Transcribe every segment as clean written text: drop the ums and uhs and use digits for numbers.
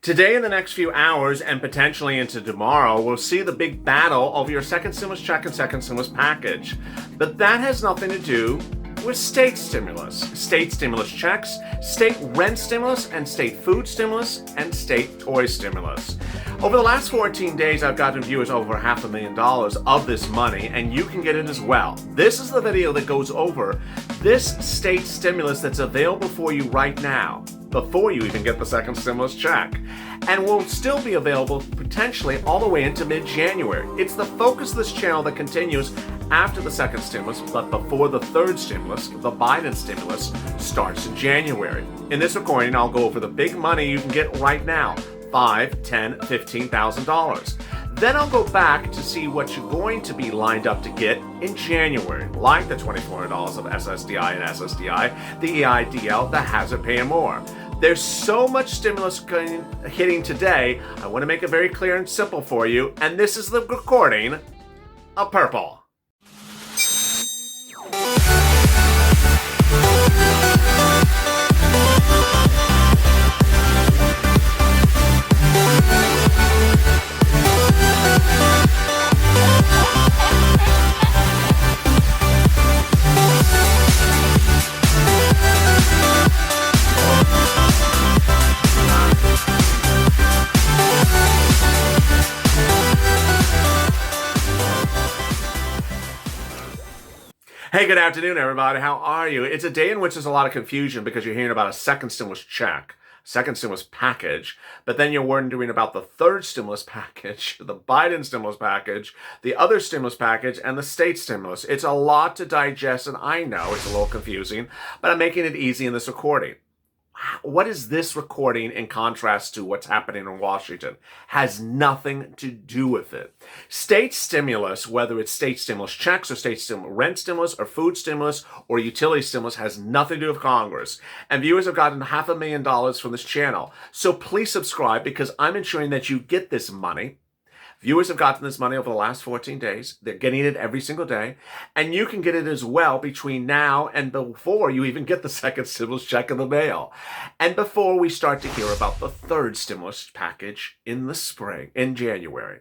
Today, in the next few hours, and potentially into tomorrow, we'll see the big battle over your second stimulus check and second stimulus package. But that has nothing to do with state stimulus. State stimulus checks, state rent stimulus, and state food stimulus, and state toy stimulus. Over the last 14 days, I've gotten viewers over $500,000 of this money, and you can get it as well. This is the video that goes over this state stimulus that's available for you right now, before you even get the second stimulus check, and will still be available potentially all the way into mid-January. It's the focus of this channel that continues after the second stimulus, but before the third stimulus, the Biden stimulus, starts in January. In this recording, I'll go over the big money you can get right now, $5,000, $10,000, $15,000. Then I'll go back to see what you're going to be lined up to get in January, like the $2,400 of SSDI and SSDI, the EIDL, the hazard pay, and more. There's so much stimulus hitting today, I want to make it very clear and simple for you, and this is the recording of Purple. Hey, good afternoon, everybody. How are you? It's a day in which there's a lot of confusion because you're hearing about a second stimulus check, second stimulus package, but then you're wondering about the third stimulus package, the Biden stimulus package, the other stimulus package, and the state stimulus. It's a lot to digest, and I know it's a little confusing, but I'm making it easy in this recording. What is this recording in contrast to what's happening in Washington? Has nothing to do with it. State stimulus, whether it's state stimulus checks or rent stimulus or food stimulus or utility stimulus, has nothing to do with Congress. And viewers have gotten $500,000 from this channel. So please subscribe because I'm ensuring that you get this money. Viewers have gotten this money over the last 14 days. They're getting it every single day. And you can get it as well between now and before you even get the second stimulus check in the mail. And before we start to hear about the third stimulus package in the spring, in January.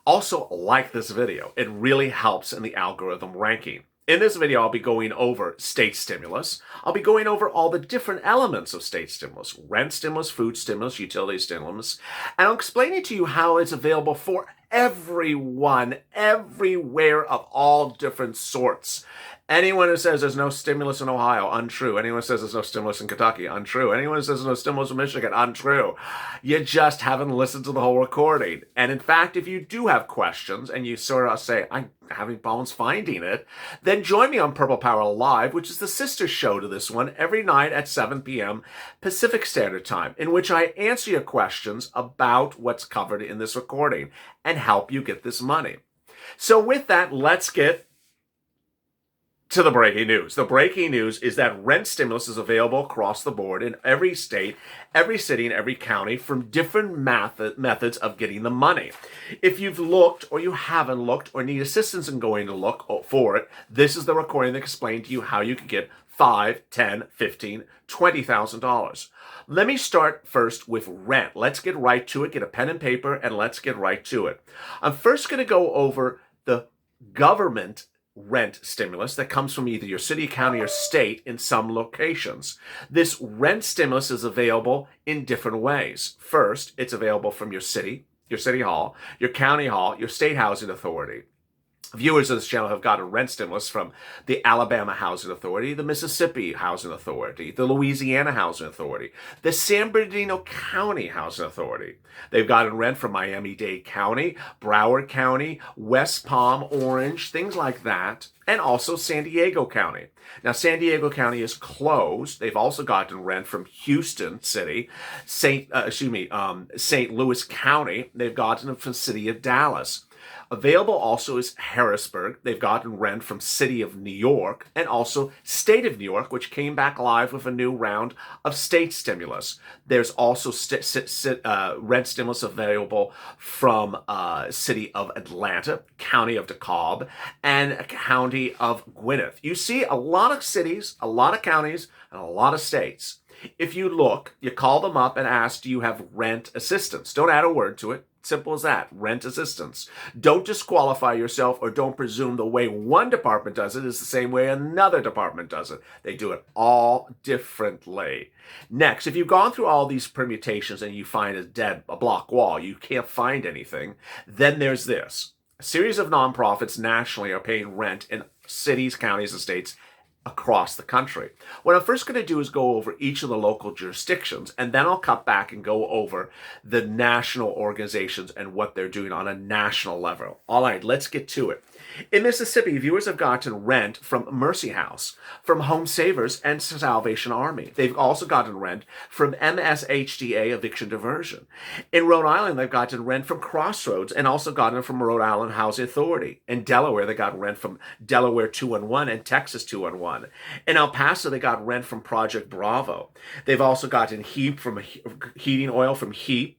Also, like this video. It really helps in the algorithm ranking. In this video, I'll be going over state stimulus. I'll be going over all the different elements of state stimulus, rent stimulus, food stimulus, utility stimulus, and I'll explain to you how it's available for everyone, everywhere of all different sorts. Anyone who says there's no stimulus in Ohio, untrue. Anyone who says there's no stimulus in Kentucky, untrue. Anyone who says there's no stimulus in Michigan, untrue. You just haven't listened to the whole recording. And in fact, if you do have questions and you sort of say, I'm having problems finding it, then join me on Purple Power Live, which is the sister show to this one, every night at 7 p.m. Pacific Standard Time, in which I answer your questions about what's covered in this recording and help you get this money. So with that, let's get to the breaking news. The breaking news is that rent stimulus is available across the board in every state, every city, and every county from different methods of getting the money. If you've looked or you haven't looked or need assistance in going to look for it, this is the recording that explains to you how you can get $5,000, $10,000, $15,000, $20,000. Let me start first with rent. Let's get right to it. Get a pen and paper and let's get right to it. I'm first going to go over the government rent stimulus that comes from either your city, county, or state in some locations. This rent stimulus is available in different ways. First, it's available from your city hall, your county hall, your state housing authority. Viewers of this channel have gotten rent stimulus from the Alabama Housing Authority, the Mississippi Housing Authority, the Louisiana Housing Authority, the San Bernardino County Housing Authority. They've gotten rent from Miami-Dade County, Broward County, West Palm, Orange, things like that, and also San Diego County. Now, San Diego County is closed. They've also gotten rent from Houston City, St. Louis County. They've gotten it from the city of Dallas. Available also is Harrisburg. They've gotten rent from City of New York and also State of New York, which came back live with a new round of state stimulus. There's also rent stimulus available from City of Atlanta, County of DeKalb, and County of Gwinnett. You see a lot of cities, a lot of counties, and a lot of states. If you look, you call them up and ask, do you have rent assistance? Don't add a word to it. Simple as that. Rent assistance. Don't disqualify yourself or don't presume the way one department does it is the same way another department does it. They do it all differently. Next, if you've gone through all these permutations and you find a block wall, you can't find anything, then there's this. A series of nonprofits nationally are paying rent in cities, counties, and states across the country. What I'm first going to do is go over each of the local jurisdictions, and then I'll cut back and go over the national organizations and what they're doing on a national level. All right, let's get to it. In Mississippi, viewers have gotten rent from Mercy House, from Home Savers, and Salvation Army. They've also gotten rent from MSHDA Eviction Diversion. In Rhode Island, they've gotten rent from Crossroads and also gotten from Rhode Island Housing Authority. In Delaware, they got rent from Delaware 211 and Texas 211. In El Paso, they got rent from Project Bravo. They've also gotten heating oil from HEAP.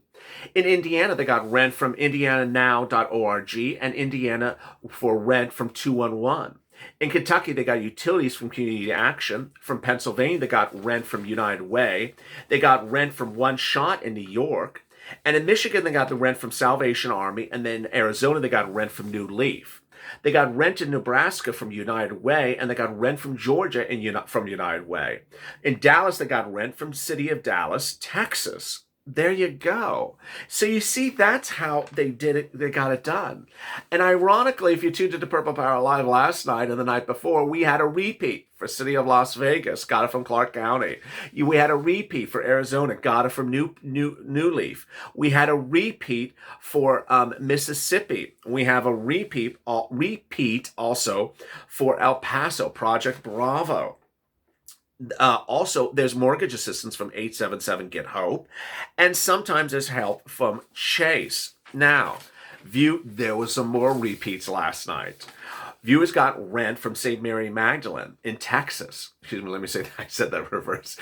In Indiana, they got rent from indiananow.org and Indiana for rent from 211. In Kentucky, they got utilities from Community Action. From Pennsylvania, they got rent from United Way. They got rent from One Shot in New York. And in Michigan, they got the rent from Salvation Army. And then in Arizona, they got rent from New Leaf. They got rent in Nebraska from United Way, and they got rent from Georgia from United Way. In Dallas, they got rent from City of Dallas, Texas. There you go. So you see, that's how they did it. They got it done. And ironically, if you tuned into Purple Power Live last night and the night before, we had a repeat for City of Las Vegas, got it from Clark County. We had a repeat for Arizona, got it from New Leaf. We had a repeat for Mississippi. We have a repeat also for El Paso, Project Bravo. Also, there's mortgage assistance from 877 Get Hope, and sometimes there's help from Chase. Now, there was some more repeats last night. Viewers got rent from St. Mary Magdalene in Texas. Excuse me, let me say that. I said that reverse.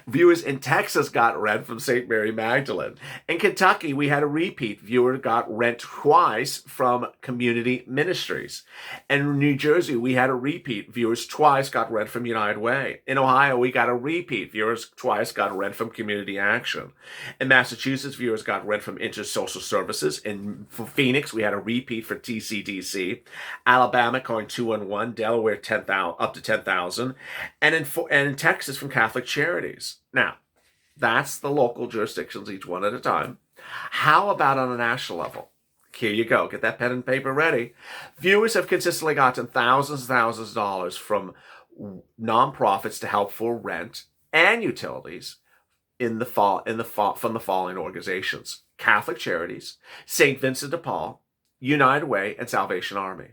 Viewers in Texas got rent from St. Mary Magdalene. In Kentucky, we had a repeat. Viewer got rent twice from Community Ministries. In New Jersey, we had a repeat. Viewers twice got rent from United Way. In Ohio, we got a repeat. Viewers twice got rent from Community Action. In Massachusetts, viewers got rent from Intersocial Services. In Phoenix, we had a repeat for TCDC. Alabama, calling 211. Delaware, 10,000 up to 10,000. And in Texas from Catholic Charities. Now, that's the local jurisdictions, each one at a time. How about on a national level? Here you go. Get that pen and paper ready. Viewers have consistently gotten thousands and thousands of dollars from nonprofits to help for rent and utilities from the following organizations: Catholic Charities, St. Vincent de Paul, United Way, and Salvation Army.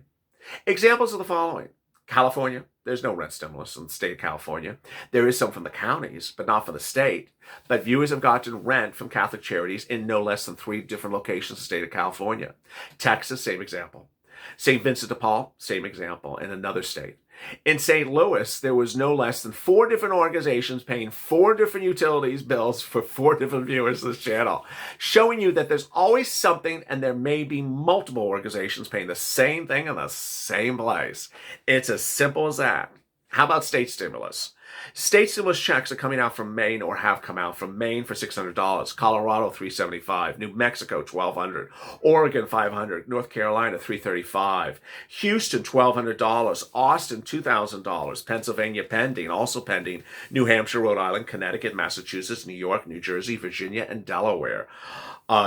Examples of the following: California, there's no rent stimulus in the state of California. There is some from the counties, but not from the state. But viewers have gotten rent from Catholic Charities in no less than 3 different locations in the state of California. Texas, same example. St. Vincent de Paul, same example, in another state. In St. Louis, there was no less than 4 different organizations paying 4 different utilities bills for 4 different viewers of this channel, showing you that there's always something, and there may be multiple organizations paying the same thing in the same place. It's as simple as that. How about state stimulus? State stimulus checks are coming out from Maine, or have come out from Maine, for $600, Colorado $375, New Mexico $1,200, Oregon $500, North Carolina $335, Houston $1,200, Austin $2,000, Pennsylvania pending, also pending, New Hampshire, Rhode Island, Connecticut, Massachusetts, New York, New Jersey, Virginia, and Delaware.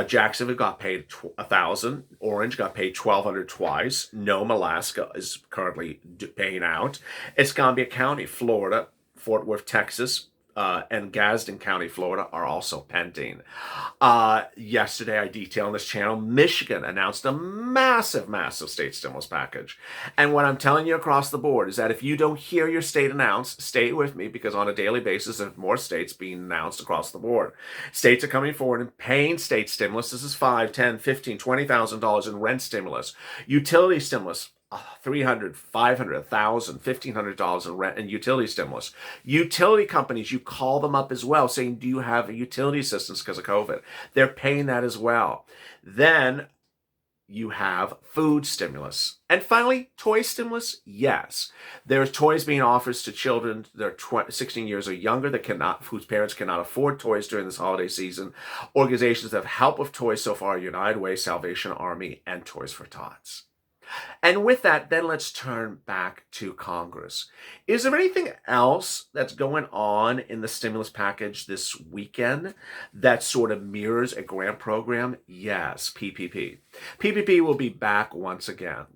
Jacksonville got paid $1,000. Orange got paid $1,200 twice. Nome, Alaska is currently paying out. Escambia County, Florida, Fort Worth, Texas, and Gadsden County, Florida are also pending. Yesterday, I detailed on this channel, Michigan announced a massive, massive state stimulus package. And what I'm telling you across the board is that if you don't hear your state announced, stay with me, because on a daily basis, there's more states being announced across the board. States are coming forward and paying state stimulus. This is $5,000, $10,000, $15,000, $20,000 in rent stimulus. Utility stimulus, $300, $500, $1,000, $1,500 in rent and utility stimulus. Utility companies, you call them up as well, saying, do you have a utility assistance because of COVID? They're paying that as well. Then you have food stimulus. And finally, toy stimulus. Yes, there's toys being offered to children that are 16 years or younger whose parents cannot afford toys during this holiday season. Organizations that have helped with toys so far: United Way, Salvation Army, and Toys for Tots. And with that, then let's turn back to Congress. Is there anything else that's going on in the stimulus package this weekend that sort of mirrors a grant program? Yes, PPP. PPP will be back once again.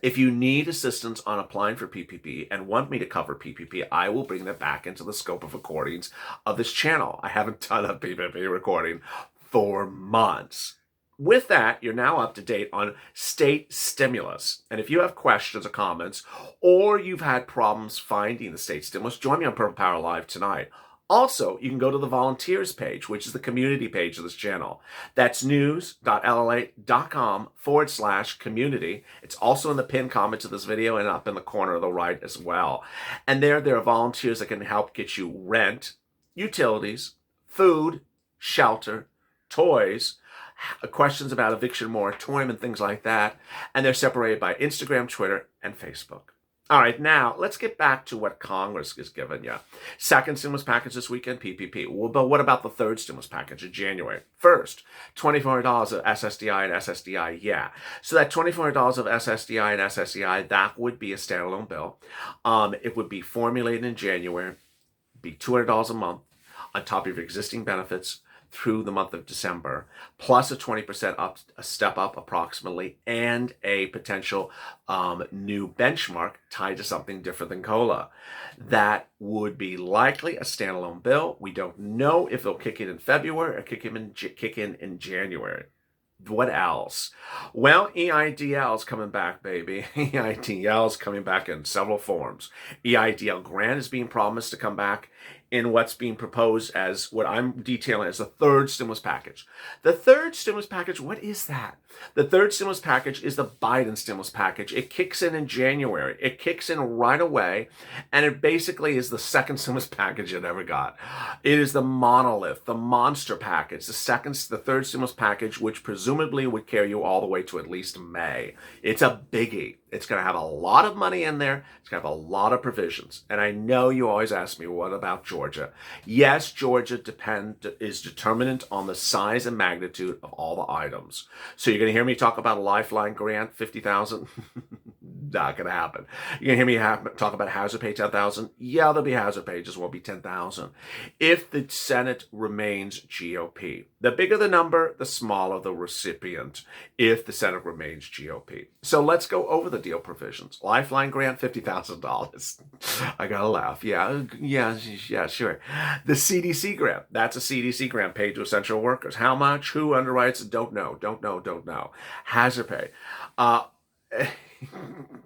If you need assistance on applying for PPP and want me to cover PPP, I will bring that back into the scope of recordings of this channel. I haven't done a PPP recording for months. With that, you're now up to date on state stimulus. And if you have questions or comments, or you've had problems finding the state stimulus, join me on Purple Power Live tonight. Also, you can go to the volunteers page, which is the community page of this channel. That's news.lalate.com/community. It's also in the pinned comment to this video and up in the corner of the right as well. And there are volunteers that can help get you rent, utilities, food, shelter, toys, questions about eviction moratorium and things like that. And they're separated by Instagram, Twitter, and Facebook. All right, now let's get back to what Congress is giving you. Second stimulus package this weekend, PPP. Well, but what about the third stimulus package in January? First, $2,400 of SSDI and SSDI, yeah. So that $2,400 of SSDI and SSDI, that would be a standalone bill. It would be formulated in January, be $200 a month on top of your existing benefits through the month of December, plus a 20% step up approximately, and a potential new benchmark tied to something different than COLA. That would be likely a standalone bill. We don't know if they'll kick in February or kick in in January. What else? Well, EIDL is coming back, baby. EIDL is coming back in several forms. EIDL grant is being promised to come back in what's being proposed as what I'm detailing as the third stimulus package. The third stimulus package, what is that? The third stimulus package is the Biden stimulus package. It kicks in January. It kicks in right away, and it basically is the second stimulus package it ever got. It is the monolith, the monster package, the third stimulus package, which presumably would carry you all the way to at least May. It's a biggie. It's going to have a lot of money in there. It's going to have a lot of provisions. And I know you always ask me, what about Georgia? Yes, Georgia is determinant on the size and magnitude of all the items. So you're going to hear me talk about a Lifeline grant, $50,000. Not going to happen. You're going to hear me talk about hazard pay, $10,000. Yeah, there'll be hazard pay, just won't be $10,000. If the Senate remains GOP, the bigger the number, the smaller the recipient. If the Senate remains GOP. So let's go over the deal provisions. Lifeline grant, $50,000. I gotta laugh. Yeah, sure. The CDC grant, that's a CDC grant paid to essential workers. How much? Who underwrites? Don't know. Hazard pay.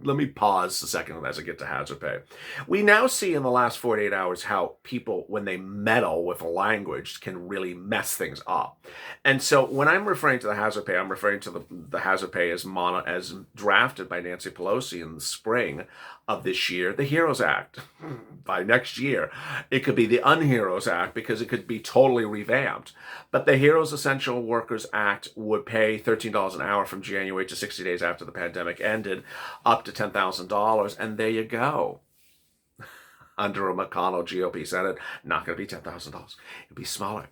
Let me pause a second as I get to hazard pay. We now see in the last 48 hours how people, when they meddle with language, can really mess things up. And so when I'm referring to the hazard pay, I'm referring to the hazard pay as drafted by Nancy Pelosi in the spring of this year, the HEROES Act. By next year, it could be the UnHEROES Act because it could be totally revamped. But the HEROES Essential Workers Act would pay $13 an hour from January to 60 days after the pandemic ended, up to $10,000, and there you go. Under a McConnell GOP Senate, not going to be $10,000. It'd be smaller.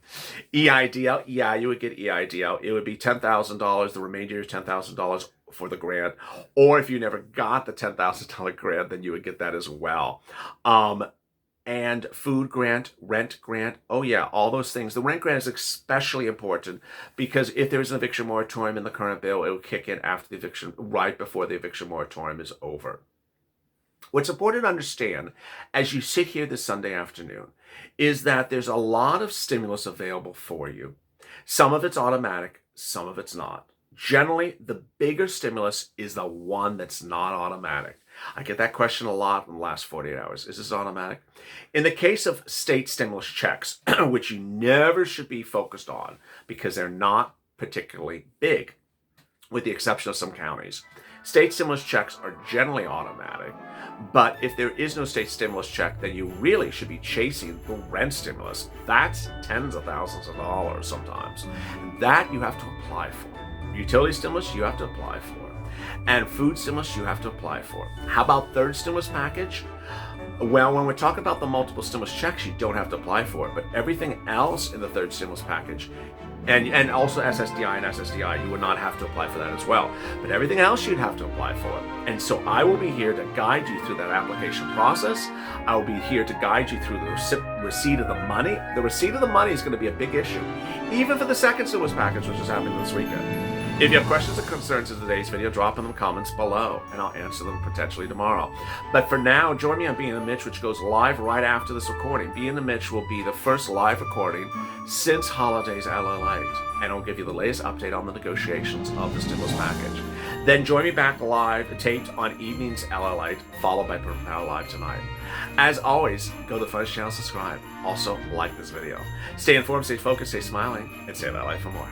EIDL, yeah, you would get EIDL. It would be $10,000. The remainder is $10,000 for the grant. Or if you never got the $10,000 grant, then you would get that as well. And food grant, rent grant, oh yeah, all those things. The rent grant is especially important because if there's an eviction moratorium in the current bill, it will kick in after the eviction, right before the eviction moratorium is over. What's important to understand as you sit here this Sunday afternoon is that there's a lot of stimulus available for you. Some of it's automatic, some of it's not. Generally, the bigger stimulus is the one that's not automatic. I get that question a lot in the last 48 hours. Is this automatic? In the case of state stimulus checks, which you never should be focused on because they're not particularly big, with the exception of some counties, state stimulus checks are generally automatic. But if there is no state stimulus check, then you really should be chasing the rent stimulus. That's tens of thousands of dollars sometimes. That you have to apply for. Utility stimulus, you have to apply for. And food stimulus, you have to apply for. How about third stimulus package? Well, when we're talking about the multiple stimulus checks, you don't have to apply for it, but everything else in the third stimulus package, and also SSDI and SSDI, you would not have to apply for that as well. But everything else you'd have to apply for. And so I will be here to guide you through that application process. I will be here to guide you through the receipt of the money. The receipt of the money is going to be a big issue, even for the second stimulus package, which is happening this weekend. If you have questions or concerns in today's video, drop in the comments below, and I'll answer them potentially tomorrow. But for now, join me on Being the Mitch, which goes live right after this recording. Being the Mitch will be the first live recording since holidays at Lalate, and I'll give you the latest update on the negotiations of the stimulus package. Then join me back live, taped on evenings at Lalate, followed by Power Live tonight. As always, go to the Fudge channel, subscribe. Also, like this video. Stay informed, stay focused, stay smiling, and stay that life for more.